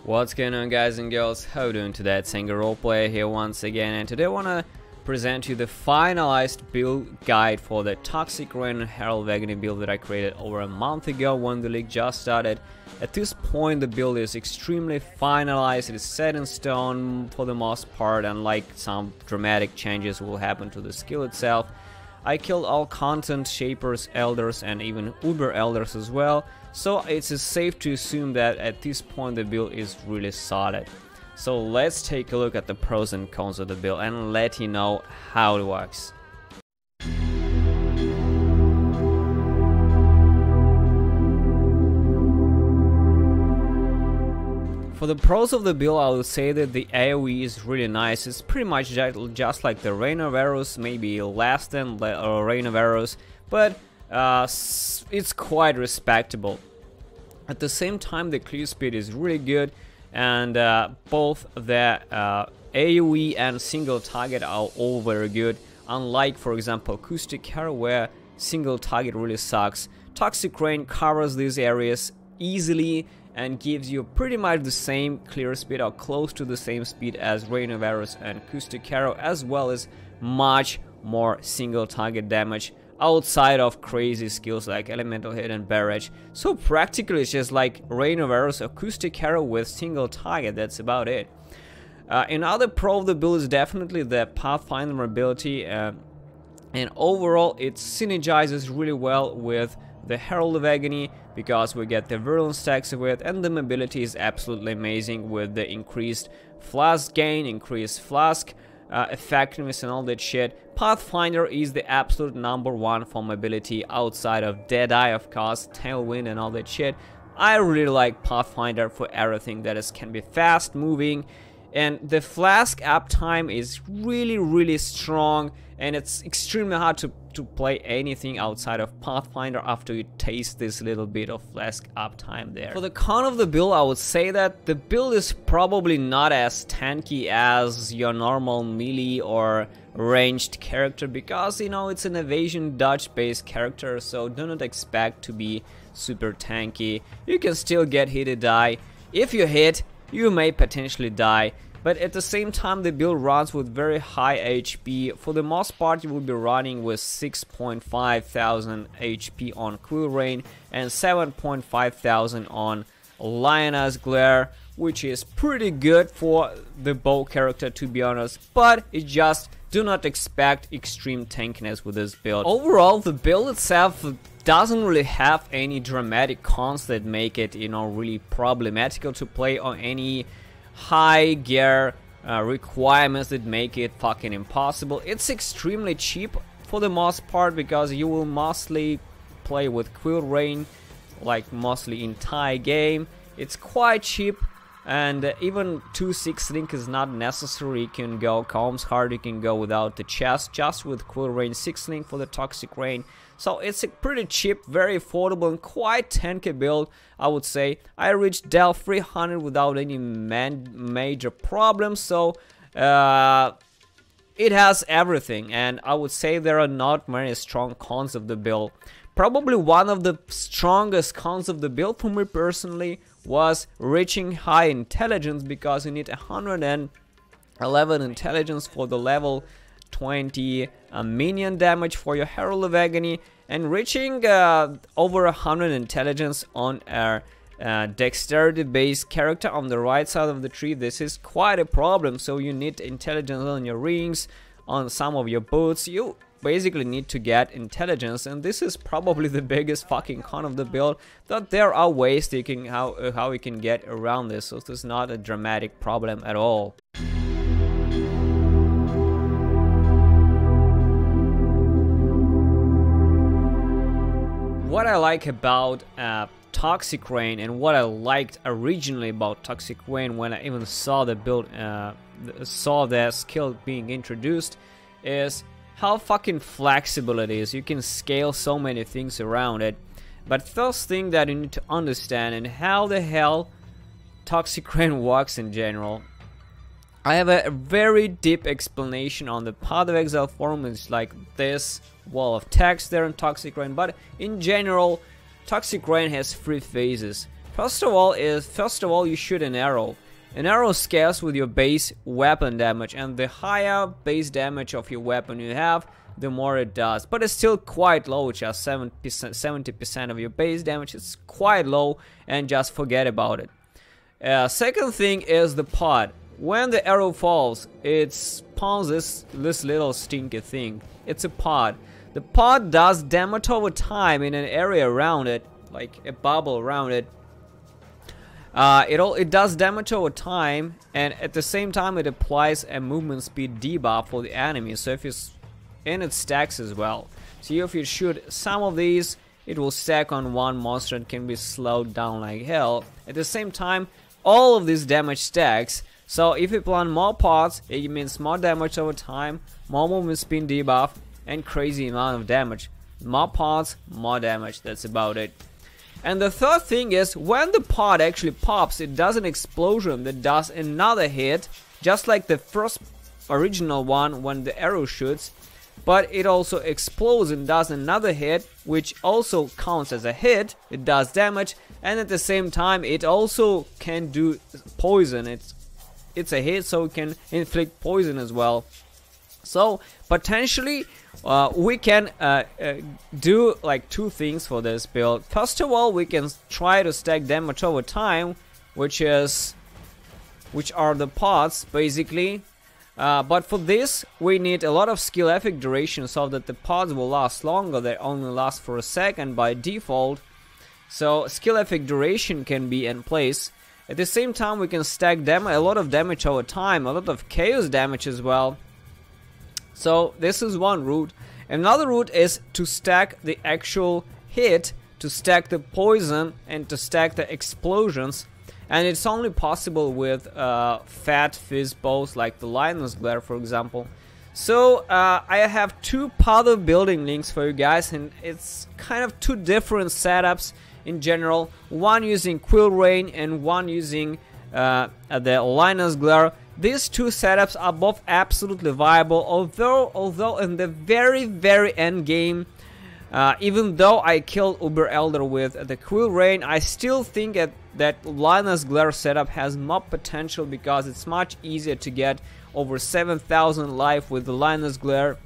What's going on, guys and girls? How you doing today? It's Single Roleplay here once again, and today I want to present you the finalized build guide for the Toxic Rain Herald of Agony build that I created over a month ago when the league just started. At this point the build is extremely finalized, it is set in stone for the most part, unlike some dramatic changes will happen to the skill itself. I killed all content, shapers, elders, and even uber elders as well, so it's safe to assume that at this point the build is really solid. So let's take a look at the pros and cons of the build and let you know how it works. For the pros of the build, I would say that the AoE is really nice. It's pretty much just like the Rain of Arrows, maybe less than Rain of Arrows, but it's quite respectable. At the same time, the clear speed is really good, and both the AoE and single target are all very good. Unlike, for example, Acoustic Arrow, where single target really sucks, Toxic Rain covers these areas easily and gives you pretty much the same clear speed or close to the same speed as Rain of Arrows and Acoustic Arrow, as well as much more single target damage outside of crazy skills like Elemental Hit and Barrage. So practically it's just like Rain of Arrows, Acoustic Arrow with single target, that's about it. Another pro of the build is definitely the Pathfinder ability, and overall it synergizes really well with the Herald of Agony because we get the Virulence stacks of it, and the mobility is absolutely amazing with the increased Flask gain, increased Flask effectiveness and all that shit. Pathfinder is the absolute #1 for mobility outside of Deadeye, of course, Tailwind and all that shit. I really like Pathfinder for everything that can be fast moving, and the Flask uptime is really strong, and it's extremely hard to play anything outside of Pathfinder after you taste this little bit of Flask uptime there. For the con of the build, I would say that the build is probably not as tanky as your normal melee or ranged character, because, you know, it's an evasion dodge based character, so do not expect to be super tanky. You can still get hit and die. If you hit, you may potentially die, but at the same time the build runs with very high HP. For the most part you will be running with 6,500 HP on Quill Rain and 7,500 on Lioness Glare, which is pretty good for the bow character, to be honest, but it just do not expect extreme tankiness with this build. Overall, the build itself doesn't really have any dramatic cons that make it, you know, really problematical to play, on any high gear requirements that make it fucking impossible. It's extremely cheap for the most part because you will mostly play with Quill Rain, like mostly entire game. It's quite cheap, and even 2/6 link is not necessary. You can go Calm's Heart, you can go without the chest, just with Quill Rain 6 link for the Toxic Rain. So it's a pretty cheap, very affordable, and quite tanky build, I would say. I reached Del 300 without any major problems, so it has everything, and I would say there are not many strong cons of the build. Probably one of the strongest cons of the build for me personally was reaching high intelligence, because you need 111 intelligence for the level 20 minion damage for your Herald of Agony, and reaching over 100 intelligence on a dexterity based character on the right side of the tree, this is quite a problem. So you need intelligence on your rings, on some of your boots. You basically need to get intelligence, and this is probably the biggest fucking con of the build, that there are ways that you can how you can get around this, so this is not a dramatic problem at all. What I like about Toxic Rain, and what I liked originally about Toxic Rain when I even saw the build, saw the skill being introduced, is how fucking flexible it is. You can scale so many things around it. But first thing that you need to understand, and how the hell Toxic Rain works in general, I have a very deep explanation on the Path of Exile forum. It's like this wall of text there in Toxic Rain, but in general Toxic Rain has 3 phases. First of all, you shoot an arrow. An arrow scales with your base weapon damage, and the higher base damage of your weapon you have, the more it does. But it's still quite low, just 70% of your base damage. It's quite low, and just forget about it. Second thing is the pod. When the arrow falls, it spawns this little stinky thing. It's a pod. The pod does damage over time in an area around it, like a bubble around it. It does damage over time, and at the same time it applies a movement speed debuff for the enemy. So if it's and it stacks as well. So if you shoot some of these, it will stack on one monster and can be slowed down like hell. At the same time, all of this damage stacks. So if you plant more pods, it means more damage over time, more movement speed debuff, and crazy amount of damage. More pods, more damage. That's about it. And the third thing is, when the pod actually pops, it does an explosion that does another hit, just like the first original one when the arrow shoots. But it also explodes and does another hit, which also counts as a hit. It does damage, and at the same time it also can do poison. It's a hit, so it can inflict poison as well. So potentially we can do like two things for this build. First of all, we can try to stack damage over time, which are the pods basically. But for this, we need a lot of skill effect duration so that the pods will last longer. They only last for a second by default. So skill effect duration can be in place. At the same time, we can stack a lot of damage over time, a lot of chaos damage as well. So this is one route. Another route is to stack the actual hit, to stack the poison, and to stack the explosions. And it's only possible with fat fizz bows like the Lioness Glare, for example. So I have two powder building links for you guys, and it's kind of two different setups in general. One using Quill Rain and one using the Lioness Glare. These two setups are both absolutely viable, although in the very end game, even though I killed Uber Elder with the Quill Rain, I still think that Lioness Glare setup has more potential because it's much easier to get over 7,000 life with the Lioness Glare.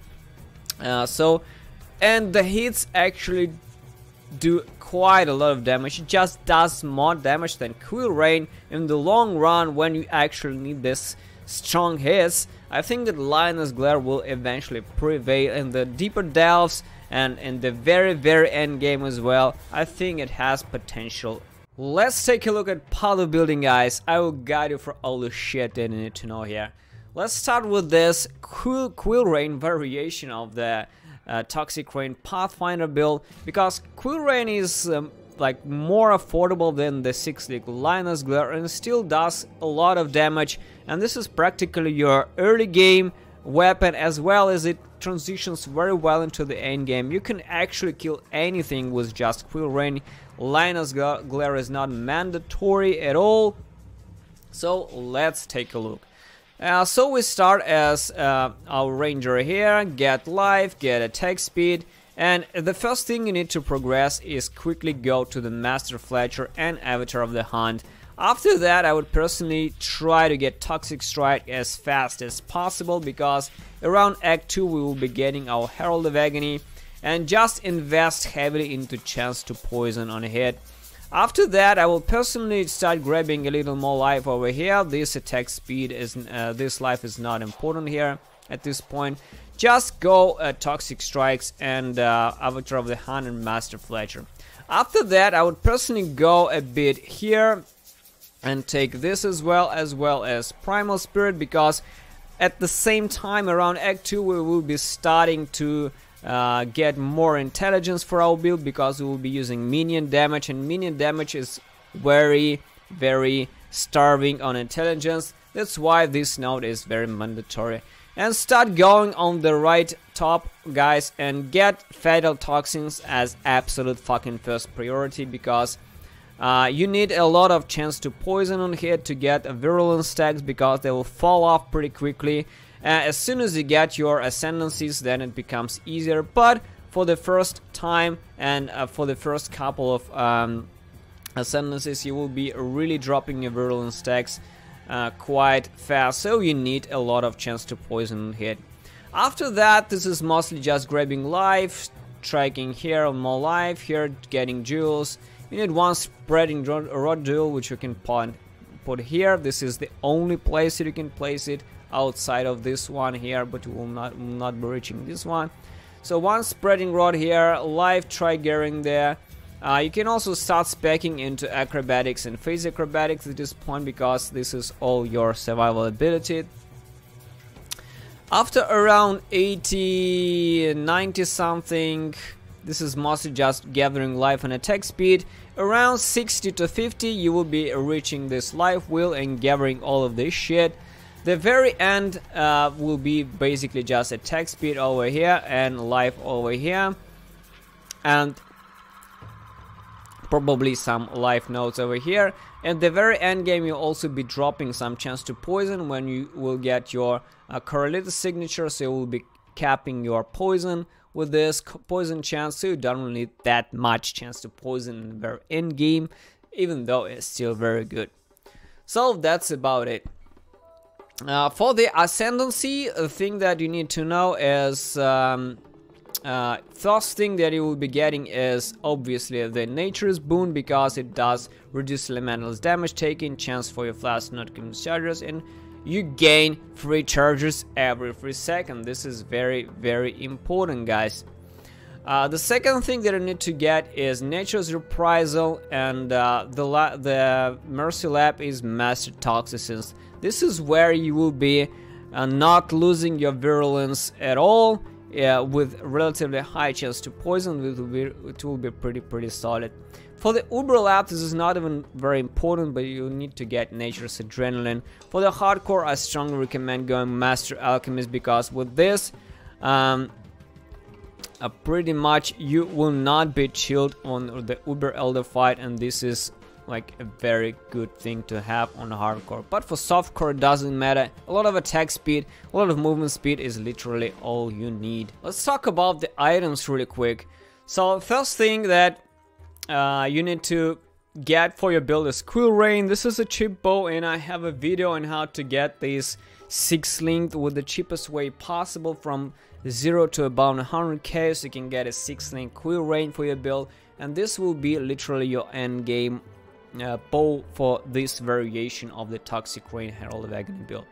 And the hits actually do quite a lot of damage. It just does more damage than Quill Rain in the long run when you actually need this strong hits. I think that Lioness Glare will eventually prevail in the deeper delves and in the very end game as well. I think it has potential. Let's take a look at powder building, guys. I will guide you for all the shit that you need to know here. Let's start with this Quill Rain variation of the Toxic Rain Pathfinder build, because Quill Rain is like more affordable than the 6-league Lioness Glare and still does a lot of damage, and this is practically your early game weapon, as well as it transitions very well into the end game. You can actually kill anything with just Quill Rain. Lioness Glare is not mandatory at all. So let's take a look. So we start as our ranger here, get life, get attack speed, and the first thing you need to progress is quickly go to the Master Fletcher and Avatar of the Hunt. After that, I would personally try to get Toxic Strike as fast as possible, because around Act 2 we will be getting our Herald of Agony, and just invest heavily into chance to poison on a hit. After that, I will personally start grabbing a little more life over here. This attack speed is, this life is not important here at this point. Just go Toxic Strikes and Avatar of the Hunt and Master Fletcher. After that, I would personally go a bit here and take this as well as Primal Spirit, because at the same time around Act 2 we will be starting to get more intelligence for our build, because we will be using minion damage, and minion damage is very starving on intelligence. That's why this node is very mandatory. And start going on the right top, guys, and get Fatal Toxins as absolute fucking first priority, because you need a lot of chance to poison on hit to get virulence stacks, because they will fall off pretty quickly. As soon as you get your Ascendancies, then it becomes easier, but for the first time and for the first couple of Ascendancies, you will be really dropping your virulence stacks quite fast, so you need a lot of chance to poison hit. After that, this is mostly just grabbing life, striking here on more life, here getting jewels. You need one spreading rod jewel, which you can put here. This is the only place that you can place it outside of this one here, but you will not be reaching this one. So one spreading rod here, life triggering there. You can also start speccing into acrobatics and phase acrobatics at this point, because this is all your survival ability. After around 80, 90 something, this is mostly just gathering life and attack speed. Around 60 to 50, you will be reaching this life wheel and gathering all of this shit. The very end will be basically just attack speed over here and life over here, and probably some life nodes over here. At the very end game, you'll also be dropping some chance to poison when you will get your correlated signature, so you will be capping your poison with this poison chance, so you don't really need that much chance to poison in the very end game, even though it's still very good. So that's about it. For the Ascendancy, the thing that you need to know is first thing that you will be getting is obviously the Nature's Boon, because it does reduce elementals damage taken, chance for your Flasks not to consume charges, and you gain free charges every 3 seconds. This is very, very important, guys. The second thing that you need to get is Nature's Reprisal, and the Mercy Lab is Master Toxicants. This is where you will be not losing your virulence at all, with relatively high chance to poison. It will be pretty solid. For the Uber Lab, this is not even very important, but you need to get Nature's Adrenaline. For the hardcore, I strongly recommend going Master Alchemist, because with this, pretty much you will not be chilled on the Uber Elder fight, and this is like a very good thing to have on hardcore. But for softcore, it doesn't matter. A lot of attack speed, a lot of movement speed is literally all you need. Let's talk about the items really quick. So first thing that you need to get for your build is Quill Rain. This is a cheap bow, and I have a video on how to get these 6 linked with the cheapest way possible from 0 to about 100k, so you can get a 6 link Quill Rain for your build, and this will be literally your end game bow for this variation of the Toxic Rain Herald of Agony build.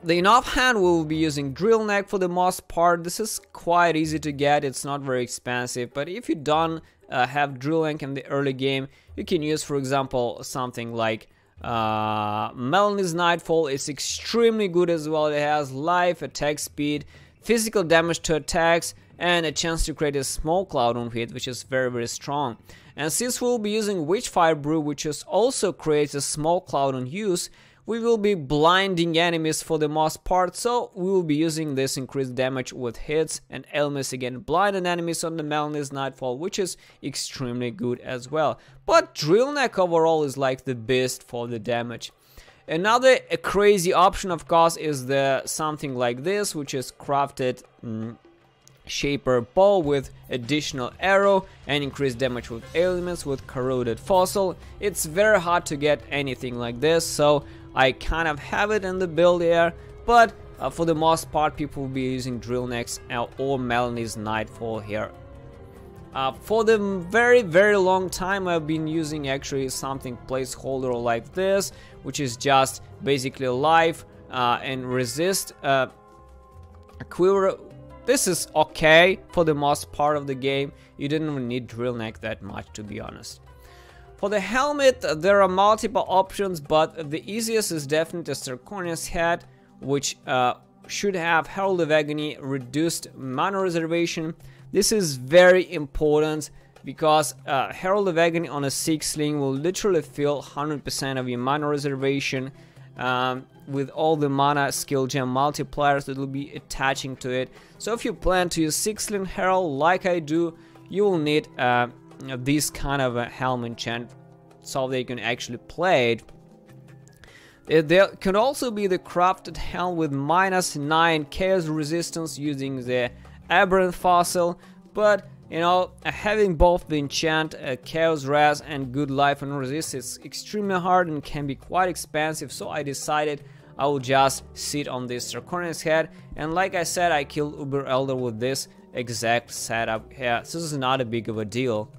In offhand, we'll be using Drill Neck for the most part. This is quite easy to get, it's not very expensive, but if you don't have Drill Neck in the early game, you can use, for example, something like Melanie's Nightfall. It's extremely good as well. It has life, attack speed, physical damage to attacks, and a chance to create a small cloud on hit, which is very strong. And since we'll be using Witchfire Brew, which is also creates a small cloud on use, we will be blinding enemies for the most part, so we will be using this increased damage with hits and elements again, blinding enemies on the Melanie's Nightfall, which is extremely good as well. But Drill Neck overall is like the best for the damage. Another crazy option, of course, is the something like this, which is crafted Shaper Bow with additional arrow and increased damage with elements with corroded fossil. It's very hard to get anything like this, so I kind of have it in the build here, but for the most part people will be using Drill Necks or Melanie's Nightfall here. For the very long time I've been using actually something placeholder like this, which is just basically life and resist. Quiver. This is okay for the most part of the game. You didn't even need Drill Neck that much, to be honest. For the helmet, there are multiple options, but the easiest is definitely Zirconia's Hat, which should have Herald of Agony, reduced mana reservation. This is very important because Herald of Agony on a 6 link will literally fill 100% of your mana reservation with all the mana skill gem multipliers that will be attaching to it. So if you plan to use 6 link Herald like I do, you will need this kind of a helmet enchant so that you can actually play it. There can also be the crafted helm with -9 chaos resistance using the aberrant fossil, but you know, having both the enchant, chaos res and good life and resist is extremely hard and can be quite expensive, so I decided I will just sit on this Draconian's head, and like I said, I killed Uber Elder with this exact setup here, so this is not a big of a deal.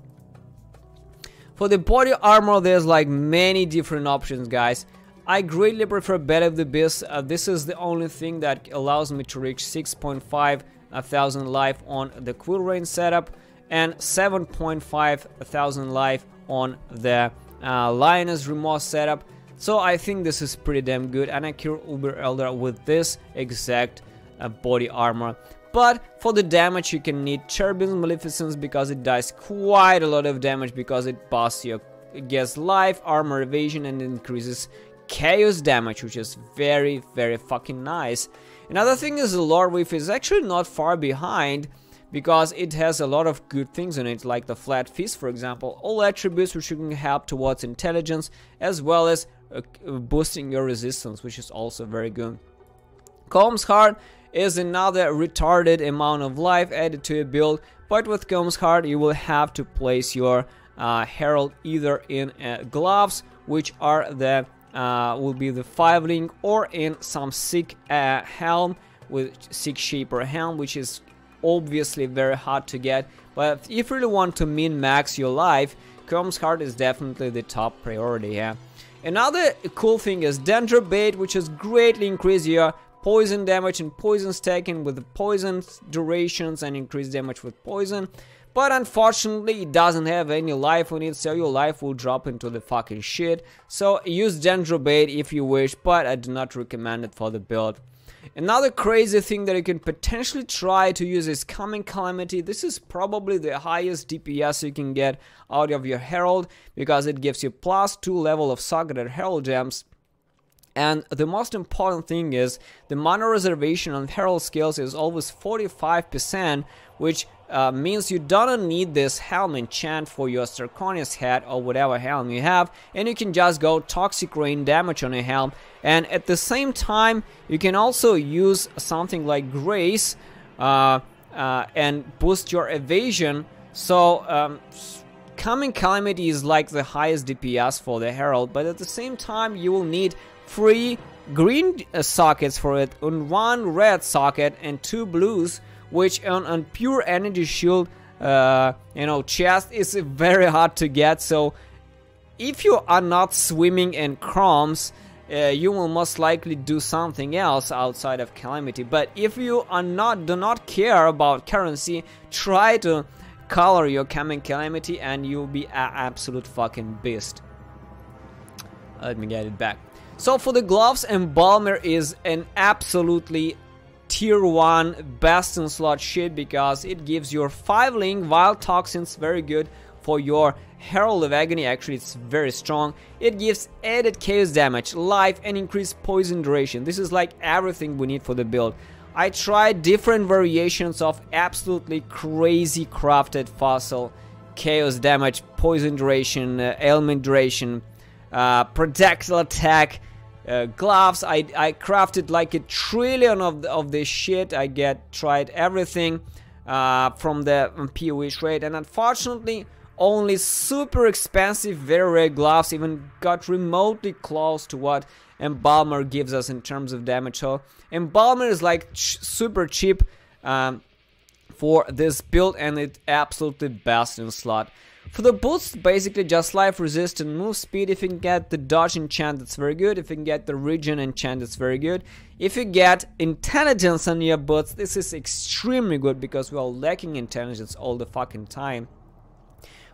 For the body armor, there's like many different options, guys. I greatly prefer Bed of the Beast. This is the only thing that allows me to reach 6.5 thousand life on the Quill Rain setup and 7.5 thousand life on the Lioness Remorse setup. So I think this is pretty damn good, and I kill Uber Elder with this exact body armor. But for the damage, you can need Cherubim's Maleficence because it does quite a lot of damage, because it busts your life, armor evasion, and increases chaos damage, which is very, very fucking nice. Another thing is the Lord Whiff is actually not far behind, because it has a lot of good things in it, like the Flat Fist, for example. All attributes which can help towards intelligence, as well as boosting your resistance, which is also very good. Calm's Heart is another retarded amount of life added to a build, but with Calm's Heart you will have to place your Herald either in gloves, which are the will be the 5-link, or in some sick helm with sick shaper helm, which is obviously very hard to get. But if you really want to min-max your life, Calm's Heart is definitely the top priority here. Another cool thing is Dendrobate, which has greatly increased your poison damage and poison stacking with the poison durations and increased damage with poison. But unfortunately, it doesn't have any life on it, so your life will drop into the fucking shit. So use Dendrobate if you wish, but I do not recommend it for the build. Another crazy thing that you can potentially try to use is Coming Calamity. This is probably the highest DPS you can get out of your Herald, because it gives you +2 level of socketed Herald gems. And the most important thing is the mana reservation on Herald skills is always 45%, which means you don't need this helm enchant for your Zirconia's head or whatever helm you have, and you can just go Toxic Rain damage on a helm. And at the same time, you can also use something like Grace and boost your evasion. So Coming Calamity is like the highest DPS for the Herald, but at the same time you will need 3 green sockets for it, and 1 red socket and 2 blues, which on pure energy shield chest is very hard to get. So if you are not swimming in crumbs, you will most likely do something else outside of Calamity. But if you are do not care about currency, try to color your Coming Calamity and you'll be an absolute fucking beast. Let me get it back. So for the gloves, Embalmer is an absolutely tier 1 best in slot shit, because it gives your 5-link Wild Toxins, very good for your Herald of Agony. Actually, it's very strong. It gives added chaos damage, life, and increased poison duration. This is like everything we need for the build. I tried different variations of absolutely crazy crafted fossil, chaos damage, poison duration, ailment duration, projectile attack, gloves. I crafted like a trillion of this shit. I tried everything from the PoE trade, and unfortunately only super expensive very rare gloves even got remotely close to what Embalmer gives us in terms of damage. So Embalmer is like super cheap for this build, and it's absolutely best in slot. For the boots, basically just life resist and move speed. If you can get the dodge enchant, that's very good. If you can get the regen enchant, that's very good. If you get intelligence on your boots, this is extremely good, because we are lacking intelligence all the fucking time.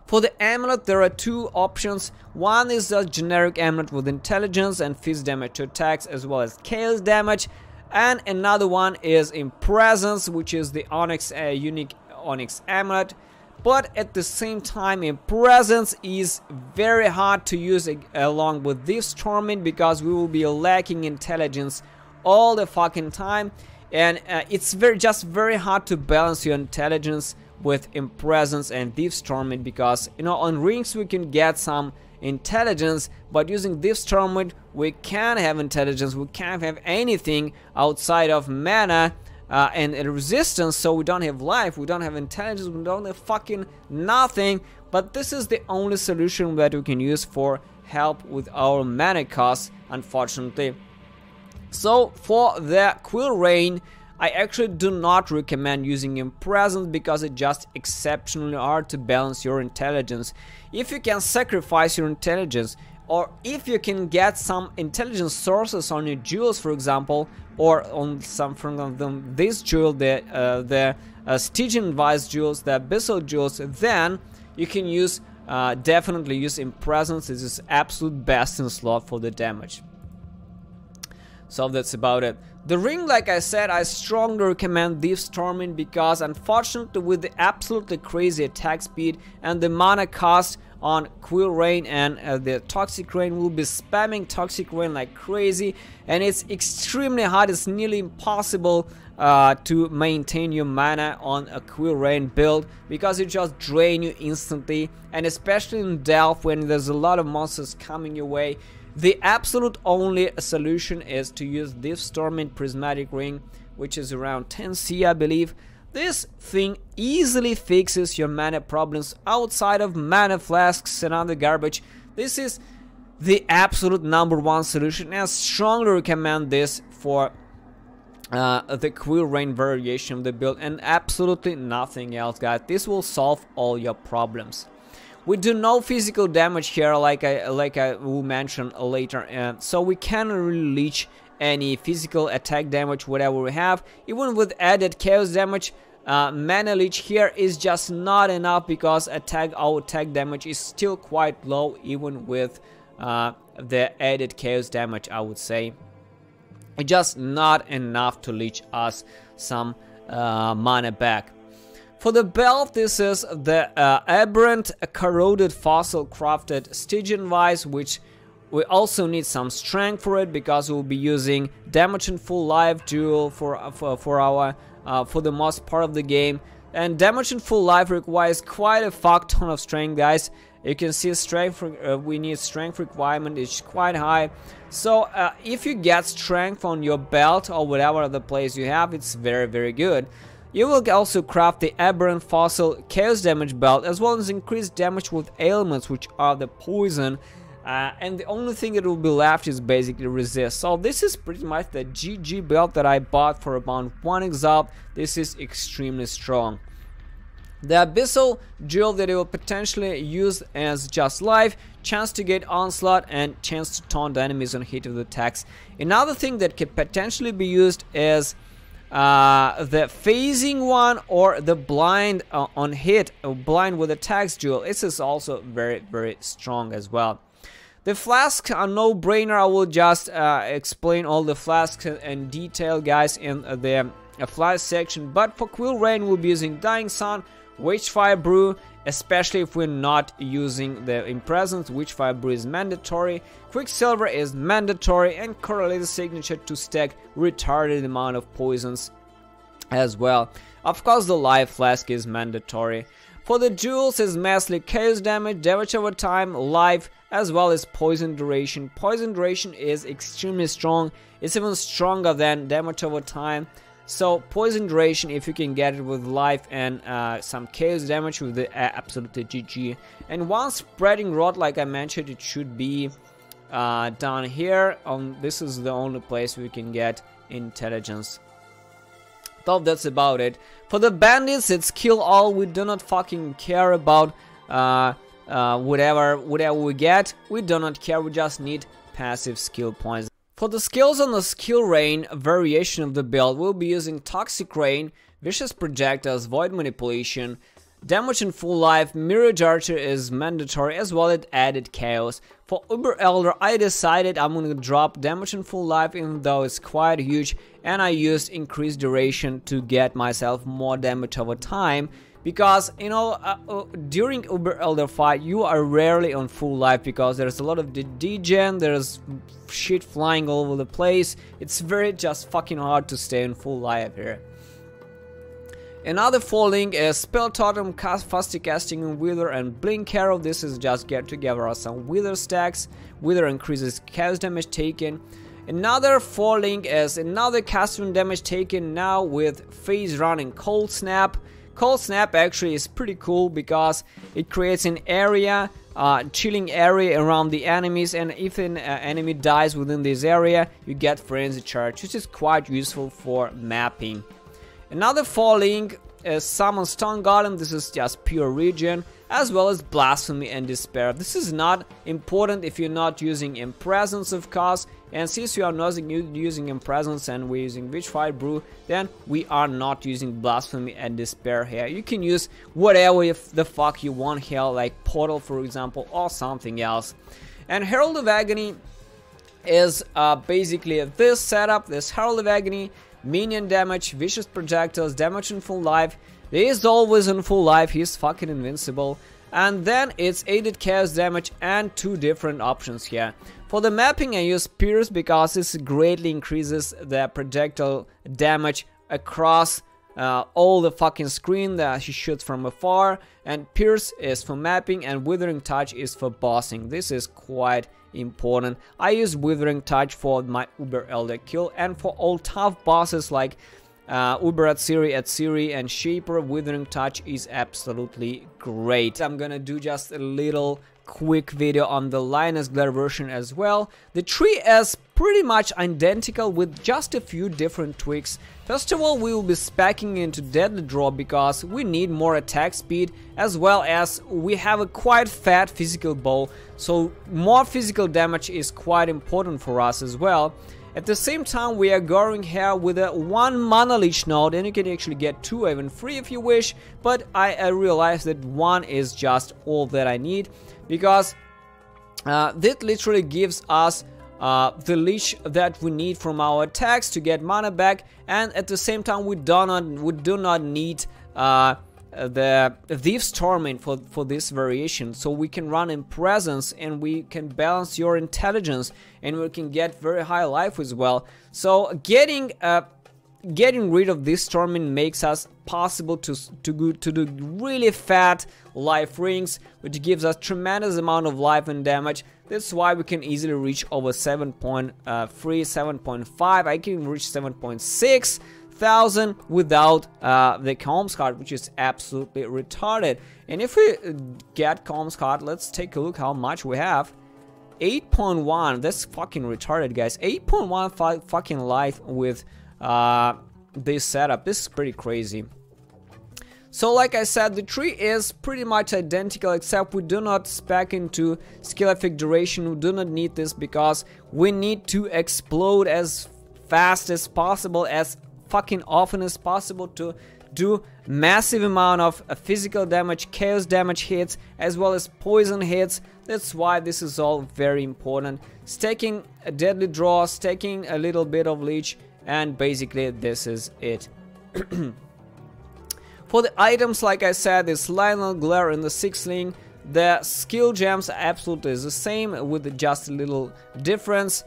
For the amulet, there are 2 options. One is a generic amulet with intelligence and fist damage to attacks, as well as chaos damage. And another one is in presence, which is the Onyx unique Onyx amulet. But at the same time, in presence is very hard to use along with this torment, because we will be lacking intelligence all the fucking time, and it's just very hard to balance your intelligence with presence and Thief's Torment, because on rings we can get some intelligence, but using Thief's Torment we can't have intelligence, we can't have anything outside of mana and resistance, so we don't have life, we don't have intelligence, we don't have fucking nothing. But this is the only solution that we can use for help with our mana costs, unfortunately. So for the Quill Rain, I actually do not recommend using Impressions because it's just exceptionally hard to balance your intelligence. If you can sacrifice your intelligence, or if you can get some intelligence sources on your jewels, for example, or on some from them, this jewel, the Stygian Vice jewels, the Abyssal jewels, then you can use definitely use Impressions. This is absolute best in slot for the damage. So that's about it. The ring, like I said, I strongly recommend Thief Storming because unfortunately with the absolutely crazy attack speed and the mana cost on Quill Rain and the Toxic Rain, will be spamming Toxic Rain like crazy, and it's extremely hard, it's nearly impossible to maintain your mana on a Quill Rain build because it just drain you instantly, and especially in Delph when there's a lot of monsters coming your way. The absolute only solution is to use Thief Storming Prismatic Ring, which is around 10 C, I believe. This thing easily fixes your mana problems outside of mana flasks and other garbage. This is the absolute #1 solution, and I strongly recommend this for the Quill Rain variation of the build, and absolutely nothing else, guys. This will solve all your problems. We do no physical damage here, like I will mention later, so we can't really leech any physical attack damage, whatever we have. Even with added chaos damage, mana leech here is just not enough because our attack damage is still quite low, even with the added chaos damage, I would say. It's just not enough to leech us some mana back. For the belt, this is the Aberrant Corroded Fossil Crafted Stygian Vice, which we also need some strength for it because we'll be using Damage and Full Life Jewel for the most part of the game. And Damage and Full Life requires quite a fuck ton of strength, guys. You can see strength. We need strength requirement is quite high. So if you get strength on your belt or whatever other place you have, it's very, very good. You will also craft the Aberrant Fossil Chaos Damage Belt, as well as increased damage with ailments, which are the poison. And the only thing that will be left is basically resist. So this is pretty much the GG belt that I bought for about 1 Exile. This is extremely strong. The Abyssal Jewel that it will potentially use as just life, chance to get onslaught, and chance to taunt enemies on hit with attacks. Another thing that could potentially be used is the phasing one, or the blind on hit, blind with attacks jewel. This is also very, very strong as well. The flasks are no brainer. I will just explain all the flasks in detail, guys, in the flask section. But for Quill Rain, we'll be using Dying Sun, Witchfire Brew, especially if we're not using the Impressions. Witchfire Brew is mandatory, Quicksilver is mandatory, and Correlated Signature to stack retarded amount of poisons as well. Of course, the Life Flask is mandatory. For the jewels is mostly chaos damage over time, life, as well as poison duration. Poison duration is extremely strong. It's even stronger than damage over time. So poison duration, if you can get it with life and some chaos damage, with the absolutely GG. And one spreading rod, like I mentioned, it should be down here. This is the only place we can get intelligence. So that's about it. For the bandits, it's kill all. We do not fucking care about whatever we get. We do not care. We just need passive skill points. For the skills on the Skill Rain variation of the build, we'll be using Toxic Rain, Vicious Projectiles, Void Manipulation, Damage and Full Life, Mirage Archer is mandatory, as well as added Chaos. For Uber Elder, I decided I'm gonna drop Damage and Full Life, even though it's quite huge, and I used Increased Duration to get myself more damage over time. Because, you know, during Uber Elder fight, you are rarely on full life because there's a lot of degen, there's shit flying all over the place. It's very just fucking hard to stay on full life here. Another folding is Spell Totem, Fast Casting and Wither, and Blink Arrow. This is just get together some Wither stacks. Wither increases chaos damage taken. Another falling is another casting damage taken now with Phase Run and Cold Snap. Cold Snap actually is pretty cool because it creates an area, chilling area around the enemies, and if an enemy dies within this area, you get Frenzy Charge, which is quite useful for mapping. Another falling is Summon Stone Golem. This is just pure regen, as well as Blasphemy and Despair. This is not important if you're not using Impresence, of course, and since we are not using Impresence and we're using Witchfire Brew, then we are not using Blasphemy and Despair here. You can use whatever the fuck you want here, like Portal, for example, or something else. And Herald of Agony is basically this setup, this Herald of Agony, minion damage, vicious projectiles, damage on full life. He is always on full life, he's fucking invincible. And then it's aided chaos damage and two different options here. For the mapping I use Pierce because this greatly increases the projectile damage across all the fucking screen that he shoots from afar. And Pierce is for mapping and Withering Touch is for bossing. This is quite important. I use Withering Touch for my Uber Elder kill, and for all tough bosses like Uber Atsiri, and Shaper, Withering Touch is absolutely great. I'm gonna do just a little quick video on the Lioness Glare version as well. The tree is pretty much identical with just a few different tweaks. First of all, we will be speccing into Deadly Draw because we need more attack speed, as well as we have a quite fat physical bow, so more physical damage is quite important for us as well. At the same time, we are going here with a 1 Mana Leech node, and you can actually get 2, even 3 if you wish, but I realized that 1 is just all that I need, because that literally gives us the leech that we need from our attacks to get mana back, and at the same time we do not need the Thief's Torment for this variation, so we can run in Presence and we can balance your intelligence and we can get very high life as well. So getting rid of this Torment makes us possible to do really fat life rings, which gives us tremendous amount of life and damage. That's why we can easily reach over 7.3, 7.5. I can reach 7.6 thousand without the Calm's card, which is absolutely retarded. And if we get Calm's card, let's take a look how much we have. 8.1. That's fucking retarded, guys. 8.1 fucking life with this setup. This is pretty crazy. So like I said, the tree is pretty much identical, except we do not spec into skill effect duration. We do not need this because we need to explode as fast as possible, as fucking often as possible, to do massive amount of physical damage, chaos damage hits, as well as poison hits. That's why this is all very important. Stacking a Deadly Draw, stacking a little bit of Leech, and basically this is it. For the items, like I said, this Lionel Glare and the Sixling, the skill gems absolutely is the same, with just a little difference.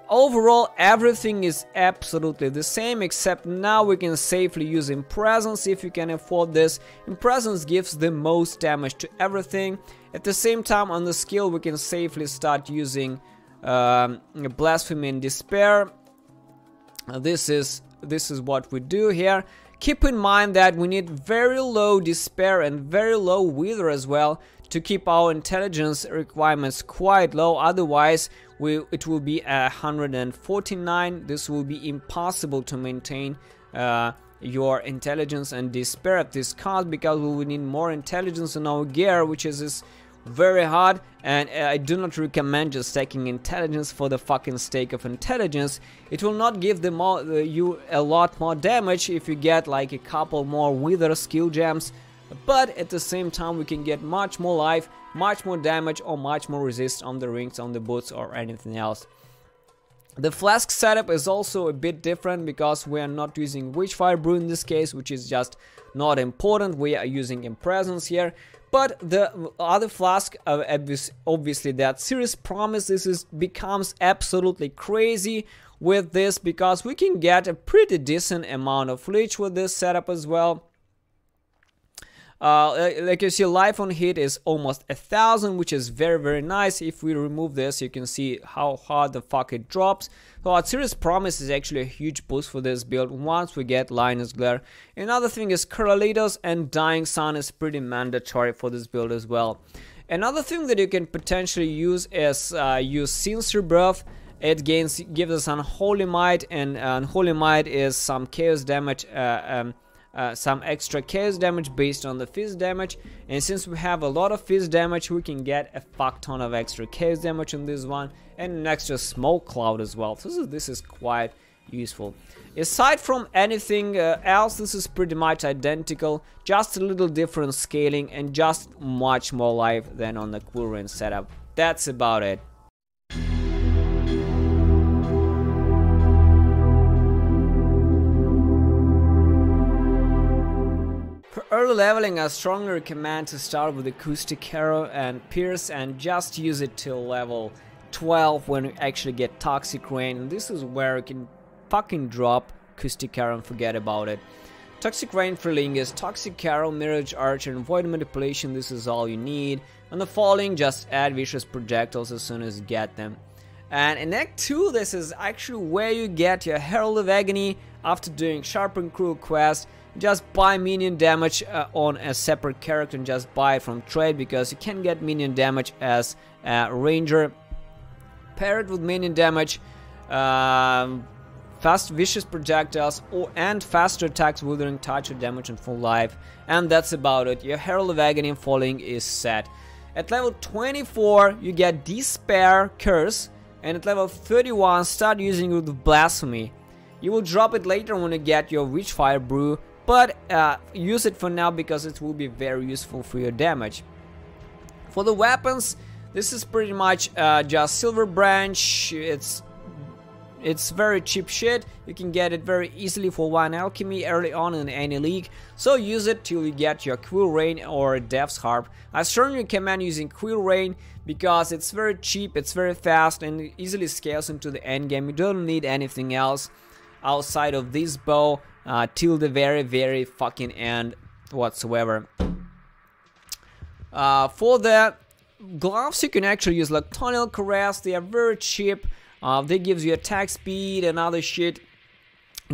Overall, everything is absolutely the same, except now we can safely use Impresence if you can afford this. Impresence gives the most damage to everything. At the same time, on the skill, we can safely start using Blasphemy and Despair. This is what we do here. Keep in mind that we need very low Despair and very low Wither as well to keep our intelligence requirements quite low. Otherwise, it will be 149. This will be impossible to maintain your intelligence and Despair at this cost, because we will need more intelligence in our gear, which is very hard. And I do not recommend just taking intelligence for the fucking sake of intelligence. It will not give you a lot more damage if you get like a couple more Wither skill gems, but at the same time we can get much more life, much more damage, or much more resist on the rings, on the boots, or anything else. The Flask setup is also a bit different because we are not using Witchfire Brew in this case, which is just not important. We are using Impresence here. But the other Flask, obviously that Series Promise, becomes absolutely crazy with this, because we can get a pretty decent amount of Leech with this setup as well. Like you see, life on hit is almost 1000, which is very nice. If we remove this, you can see how hard the fuck it drops. So Osiris Promise is actually a huge boost for this build once we get Lioness Glare. Another thing is Corralitos, and Dying Sun is pretty mandatory for this build as well. Another thing that you can potentially use is use Sincere Breath. It gives us Unholy Might, and Unholy Might is some chaos damage, some extra chaos damage based on the fizz damage. And since we have a lot of fizz damage, we can get a fuck ton of extra chaos damage on this one, and an extra smoke cloud as well. So this is quite useful. Aside from anything else, this is pretty much identical, just a little different scaling and just much more life than on the Quill Rain setup. That's about it. For early leveling, I strongly recommend to start with Acoustic Arrow and Pierce and just use it till level 12 when you actually get Toxic Rain, and this is where you can fucking drop Acoustic Arrow and forget about it. Toxic Rain for Lingus, Toxic Arrow, Mirage Archer, and Void Manipulation, this is all you need. On the Falling, just add Vicious Projectiles as soon as you get them. And in Act 2, this is actually where you get your Herald of Agony. After doing Sharp and Cruel quest, just buy minion damage on a separate character and just buy it from trade, because you can get minion damage as a ranger. Pair it with minion damage, fast vicious projectiles, and faster attacks, withering touch, or damage and full life, and that's about it. Your Herald of Agony and Falling is set. At level 24 you get Despair Curse, and at level 31 start using it with Blasphemy. You will drop it later when you get your Witchfire Brew, but use it for now because it will be very useful for your damage. For the weapons, this is pretty much just Silver Branch. It's very cheap shit. You can get it very easily for 1 alchemy early on in any league, so use it till you get your Quill Rain or Death's Harp. I strongly recommend using Quill Rain because it's very cheap, it's very fast, and it easily scales into the end game. You don't need anything else outside of this bow till the very fucking end whatsoever. For the gloves, you can actually use like Tonal Caress. They are very cheap. They gives you attack speed and other shit.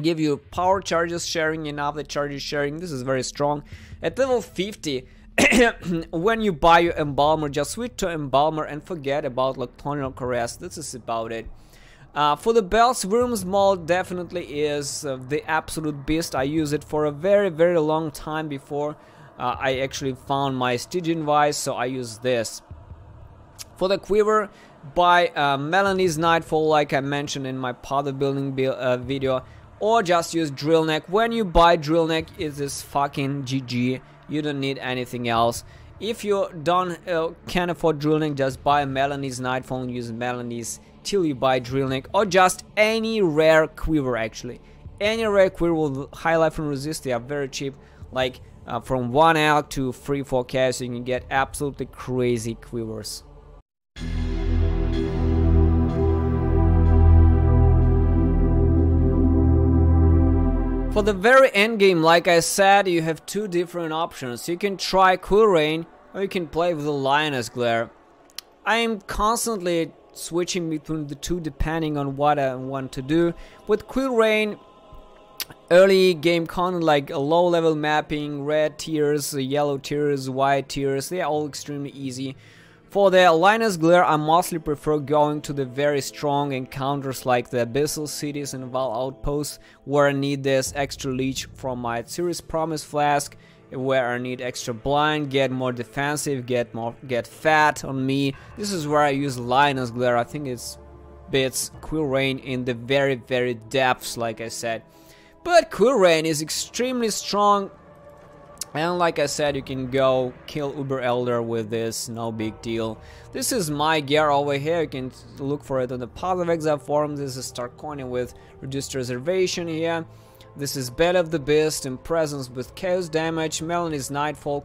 Give you power charges sharing and other charges sharing. This is very strong. At level 50, when you buy your Embalmer, just switch to Embalmer and forget about like Tonal Caress. This is about it. For the belts, Worm's Maul definitely is the absolute beast. I use it for a very long time before I actually found my Stygian Vice, so I use this. For the quiver, buy Melanie's Nightfall, like I mentioned in my powder building video, or just use Drill Neck. When you buy Drill Neck, it is fucking GG. You don't need anything else. If you can't afford Drill Neck, just buy Melanie's Nightfall and use Melanie's till you buy Drill Neck, or just any rare quiver. Actually, any rare quiver with high life and resist. They are very cheap, like from 1 alch to 3-4k, so you can get absolutely crazy quivers. For the very end game, like I said, you have two different options. You can try Quill Rain, or you can play with the Lioness Glare. I am constantly switching between the two depending on what I want to do. With Quill Rain, early game content like a low level mapping, red tiers, yellow tiers, white tiers, they are all extremely easy. For the Lioness Glare, I mostly prefer going to the very strong encounters like the Abyssal Cities and Val Outposts, where I need this extra leech from my Osiris Promise Flask, where I need extra blind, get more defensive, get fat on me. This is where I use Lioness Glare. I think it's beats Quill Rain in the very depths, like I said. But Quill Rain is extremely strong, and like I said, you can go kill Uber Elder with this, no big deal. This is my gear over here. You can look for it on the Path of Exile forum. This is Starconia with reduced reservation here. This is Belly of the Beast in presence with chaos damage. Melanie's Nightfall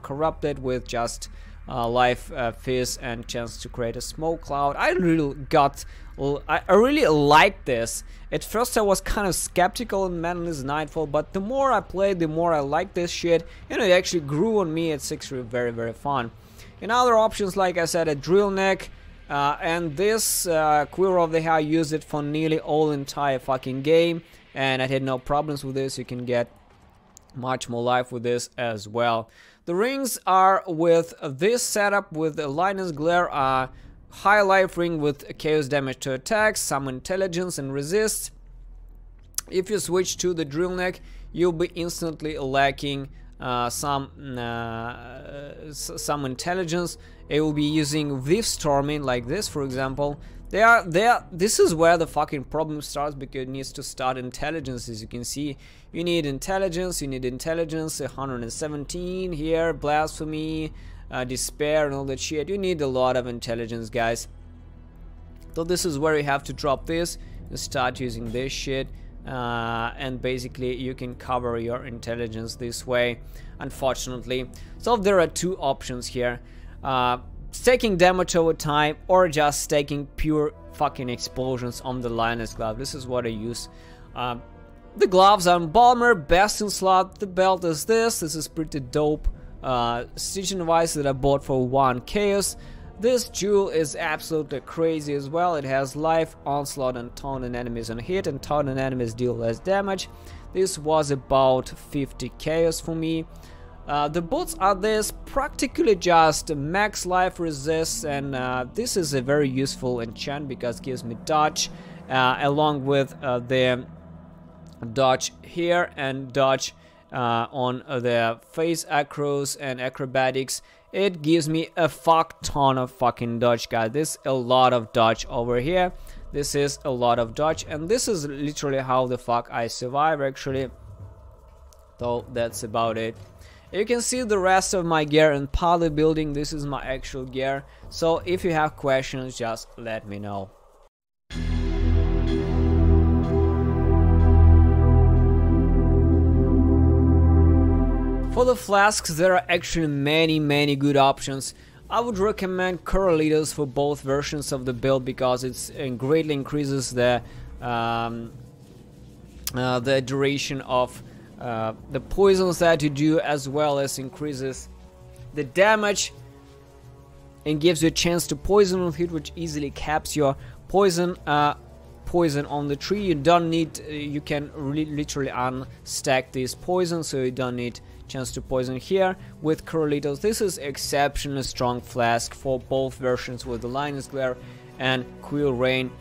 corrupted with just life fizz and chance to create a smoke cloud. I really like this. At first I was kind of skeptical in Manless Nightfall, but the more I played, the more I like this shit, and it actually grew on me at 6 very, very fun. In other options, like I said, a drill neck, and this Quiver of the Hair, I used it for nearly all entire fucking game, and I had no problems with this. You can get much more life with this as well. The rings are with this setup with the Linus Glare, high life ring with chaos damage to attacks, some intelligence and resist. If you switch to the drill neck, you'll be instantly lacking some intelligence. It will be using Viv Storming like this, for example. This is where the fucking problem starts, because it needs to start intelligence. As you can see, you need intelligence, 117 here, blasphemy, despair and all that shit. You need a lot of intelligence, guys. So this is where you have to drop this and start using this shit, and basically you can cover your intelligence this way, unfortunately. So there are two options here, staking damage over time or just staking pure fucking explosions on the Linus glove. This is what I use. The gloves are Balmer, best in slot. The belt is this is pretty dope. Stitching device that I bought for 1 chaos. This jewel is absolutely crazy as well. It has life, onslaught, and taunting enemies on hit, and taunting enemies deal less damage. This was about 50 chaos for me. The boots are this, practically just max life resist, and this is a very useful enchant because it gives me dodge, along with the dodge here and dodge on the phase acros and acrobatics. It gives me a fuck ton of fucking dodge, guys. This is a lot of dodge over here. This is a lot of dodge, and this is literally how the fuck I survive, actually. So that's about it. You can see the rest of my gear in Pali building. This is my actual gear. So if you have questions, just let me know. For the flasks, there are actually many good options. I would recommend Corralitos for both versions of the build because it greatly increases the duration of the poisons that you do, as well as increases the damage and gives you a chance to poison on hit, which easily caps your poison on the tree. You don't need, you can literally unstack these poisons, so you don't need chance to poison here. With Corralitos, this is exceptionally strong flask for both versions with the Linus Glare and Quill Rain.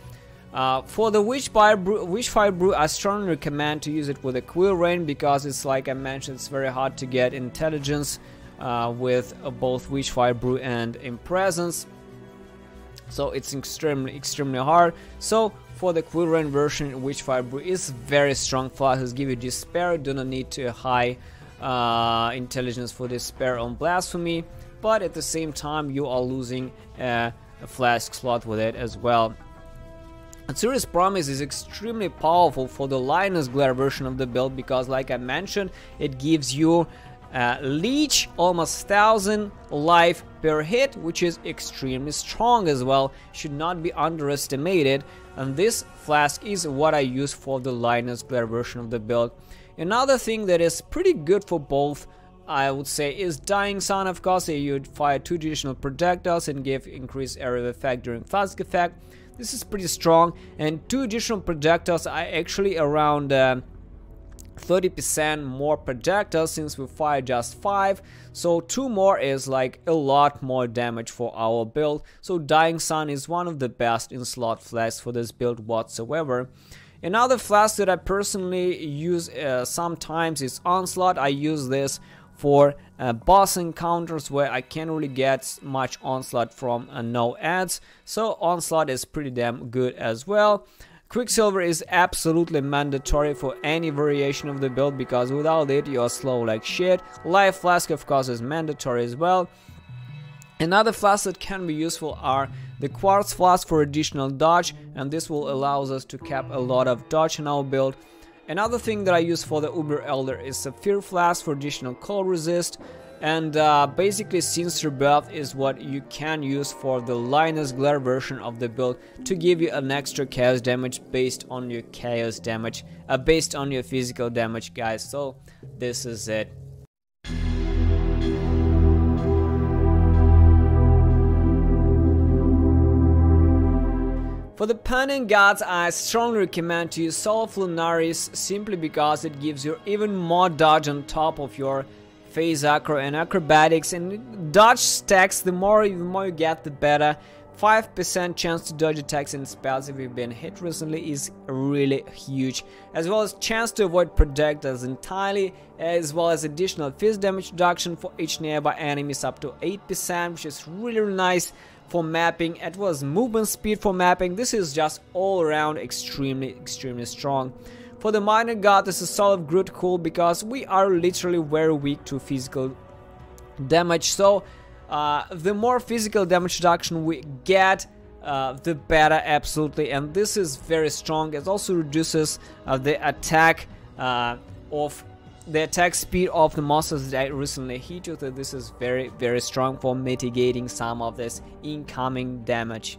For the Witchfire Brew, I strongly recommend to use it with a Quill Rain because it's, like I mentioned, it's very hard to get intelligence with both Witchfire Brew and Impresence. So it's extremely hard. So for the Quill Rain version, Witchfire Brew is very strong flasks, give you despair, do not need to high intelligence for despair on blasphemy, but at the same time you are losing a flask slot with it as well. Serious Promise is extremely powerful for the Linus Glare version of the build because, like I mentioned, it gives you leech almost 1000 life per hit, which is extremely strong as well, should not be underestimated. And this flask is what I use for the Linus Glare version of the build. Another thing that is pretty good for both, I would say, is Dying Sun. Of course, you'd fire 2 additional projectiles and give increased area of effect during Flask effect. This is pretty strong, and 2 additional projectiles are actually around 30% more projectiles since we fire just 5. So 2 more is like a lot more damage for our build. So Dying Sun is one of the best in slot flasks for this build whatsoever. Another flask that I personally use sometimes is Onslaught. I use this for boss encounters where I can't really get much Onslaught from no ads. So Onslaught is pretty damn good as well. Quicksilver is absolutely mandatory for any variation of the build because without it you are slow like shit. Life Flask, of course, is mandatory as well. Another flask that can be useful are the Quartz Flask for additional dodge, and this will allow us to cap a lot of dodge in our build. Another thing that I use for the Uber Elder is a Fear Flask for additional cold resist, And basically Sin's Rebirth is what you can use for the Linus Glare version of the build to give you an extra chaos damage based on your chaos damage, based on your physical damage, guys. So this is it. For the Pantheon Gods, I strongly recommend to use Soul of Lunaris simply because it gives you even more dodge on top of your phase acro and acrobatics, and dodge stacks. The more you get, the better. 5% chance to dodge attacks and spells if you've been hit recently is really huge, as well as chance to avoid projectiles entirely, as well as additional phase damage reduction for each nearby enemies up to 8%, which is really nice for mapping, as well as movement speed for mapping. This is just all around extremely strong. For the Minor God, this is Soul of Groot cool because we are literally very weak to physical damage, so the more physical damage reduction we get, the better, absolutely. And this is very strong. It also reduces the attack speed of the monsters that I recently hit you. So this is very strong for mitigating some of this incoming damage.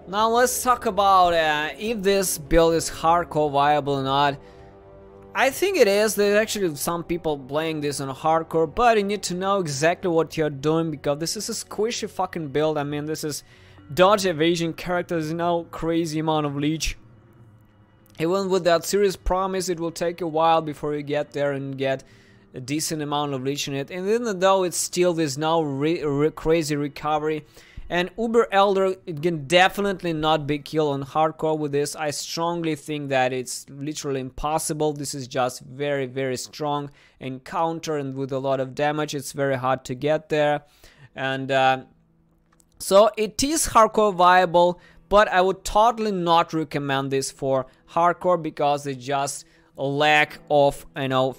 Now let's talk about if this build is hardcore viable or not. I think it is. There's actually some people playing this on hardcore, but you need to know exactly what you're doing because this is a squishy fucking build. I mean, this is dodge evasion characters, crazy amount of leech. Even with that serious promise, it will take a while before you get there and get a decent amount of leech in it. And even though it's still this crazy recovery. And Uber Elder, it can definitely not be killed on hardcore with this. I strongly think that it's literally impossible. This is just very strong encounter, and with a lot of damage, it's very hard to get there. And so it is hardcore viable, but I would totally not recommend this for hardcore because it's just a lack of,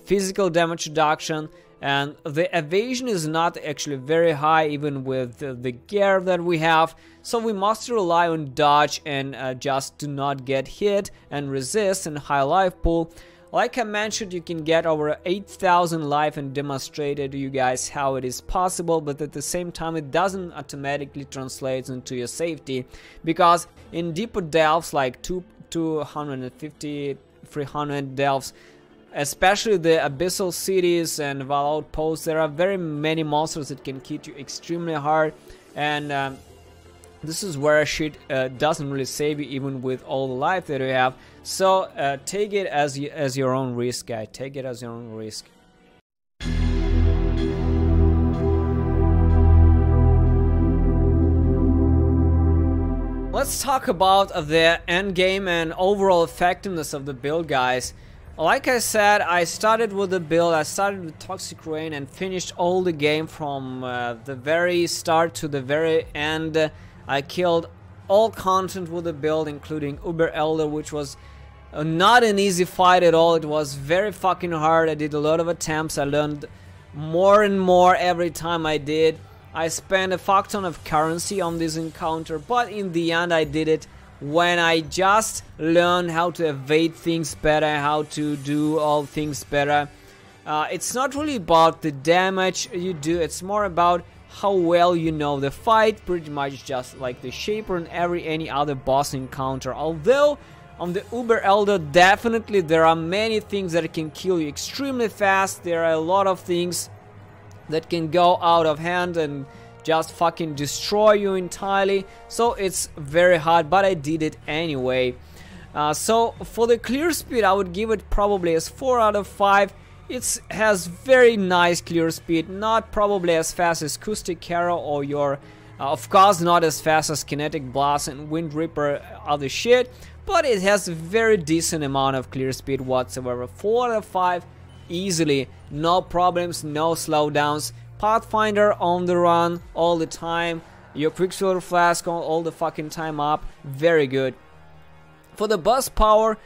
physical damage reduction. And the evasion is not actually very high even with the gear that we have, so we must rely on dodge and just do not get hit and resist and high life pool. Like I mentioned, you can get over 8,000 life and demonstrated to you guys how it is possible, but at the same time it doesn't automatically translate into your safety, because in deeper delves like 250, 300 delves, especially the abyssal cities and Val outposts, there are very many monsters that can hit you extremely hard, and this is where shit doesn't really save you even with all the life that you have. So take it as your own risk, guys. Take it as your own risk. Let's talk about the end game and overall effectiveness of the build, guys. Like I said, I started with the build, I started with Toxic Rain and finished all the game from the very start to the very end. I killed all content with the build, including Uber Elder, which was not an easy fight at all. It was very fucking hard. I did a lot of attempts. I learned more and more every time I did. I spent a fuck ton of currency on this encounter, but in the end I did it when I just learned how to evade things better, how to do all things better. It's not really about the damage you do, it's more about how well you know the fight, pretty much just like the Shaper and any other boss encounter. Although on the Uber Elder, definitely there are many things that can kill you extremely fast. There are a lot of things that can go out of hand and just fucking destroy you entirely, so it's very hard, but I did it anyway. So for the clear speed, I would give it probably as 4 out of 5. It has very nice clear speed, not probably as fast as Acoustic Arrow or your, of course not as fast as Kinetic Blast and Wind Reaper, other shit, but it has a very decent amount of clear speed whatsoever. 4 out of 5 easily, no problems, no slowdowns. Pathfinder on the run all the time, your Quicksilver Flask all the fucking time up, very good. For the boss power,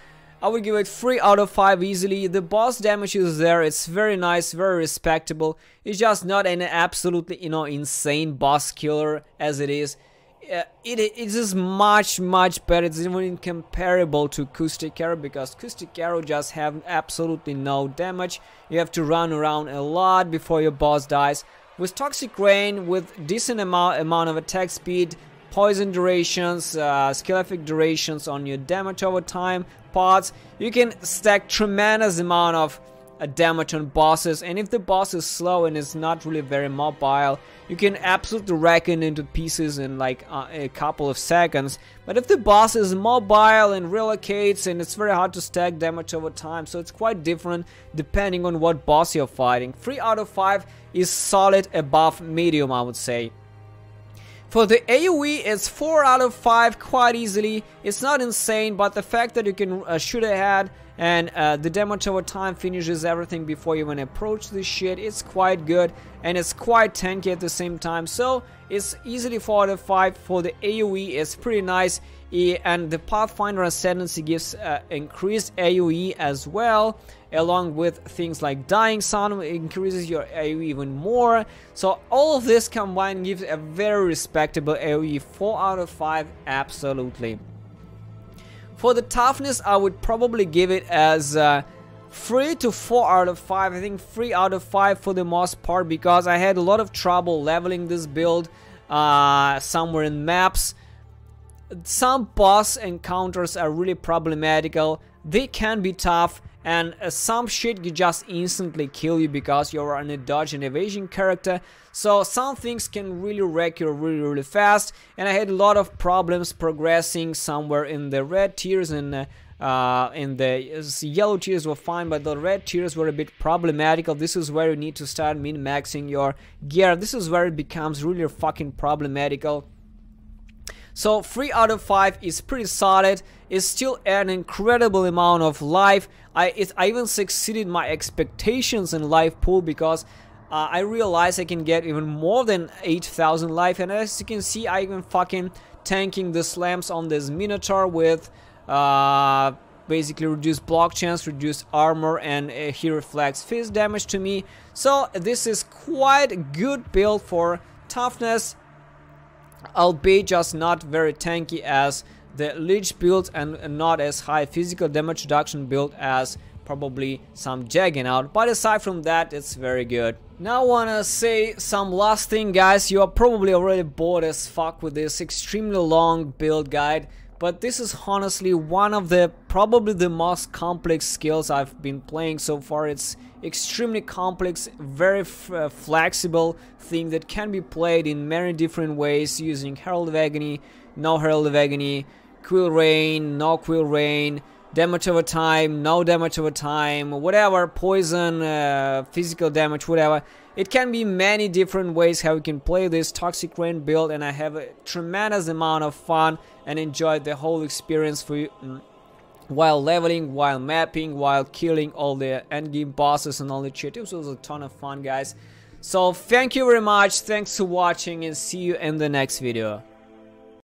I would give it 3 out of 5 easily. The boss damage is there, it's very nice, very respectable. It's just not an absolutely, insane boss killer as it is. it is much better. It's even incomparable to Acoustic Arrow, because Acoustic Arrow just have absolutely no damage. You have to run around a lot before your boss dies. With Toxic Rain, with decent amount of attack speed, poison durations, skill effect durations on your damage over time pods, you can stack tremendous amount of damage on bosses. And if the boss is slow and is not really very mobile, you can absolutely wreck it into pieces in like a couple of seconds. But if the boss is mobile and relocates, and it's very hard to stack damage over time, so it's quite different depending on what boss you're fighting. 3 out of 5 is solid above medium, I would say. For the AoE, it's 4 out of 5 quite easily. It's not insane, but the fact that you can shoot ahead and the damage over time finishes everything before you even approach this shit, it's quite good, and it's quite tanky at the same time. So it's easily 4 out of 5 for the AoE. It's pretty nice, and the Pathfinder Ascendancy gives increased AoE as well, along with things like Dying Sun increases your AoE even more. So all of this combined gives a very respectable AoE. 4 out of 5, absolutely. For the toughness, I would probably give it as 3 to 4 out of 5. I think 3 out of 5 for the most part, because I had a lot of trouble leveling this build somewhere in maps. Some boss encounters are really problematical. They can be tough, and some shit you just instantly kill you because you're a dodge and evasion character. So some things can really wreck you really fast, and I had a lot of problems progressing somewhere in the red tiers, and in the yellow tiers were fine, but the red tiers were a bit problematical. This is where you need to start min-maxing your gear. This is where it becomes really fucking problematical. So 3 out of 5 is pretty solid. It's still an incredible amount of life. I even succeeded my expectations in life pool, because I realized I can get even more than 8,000 life, and as you can see, I even fucking tanking the slams on this Minotaur with basically reduced block chance, reduced armor, and he reflects fist damage to me. So this is quite a good build for toughness, albeit just not very tanky as the Lich build, and not as high physical damage reduction build as probably some Juggernaut. But aside from that, it's very good. Now I wanna say some last thing, guys. You are probably already bored as fuck with this extremely long build guide, but this is honestly one of the probably the most complex skills I've been playing so far. It's extremely complex, very flexible thing that can be played in many different ways, using Herald of Agony, no Herald of Agony, Quill Rain, no Quill Rain, damage over time, no damage over time, whatever, poison, physical damage, whatever. It can be many different ways how you can play this Toxic Rain build, and I have a tremendous amount of fun and enjoyed the whole experience for you. While leveling, while mapping, while killing all the endgame bosses and all the shit. It was a ton of fun, guys. So thank you very much, thanks for watching, and see you in the next video.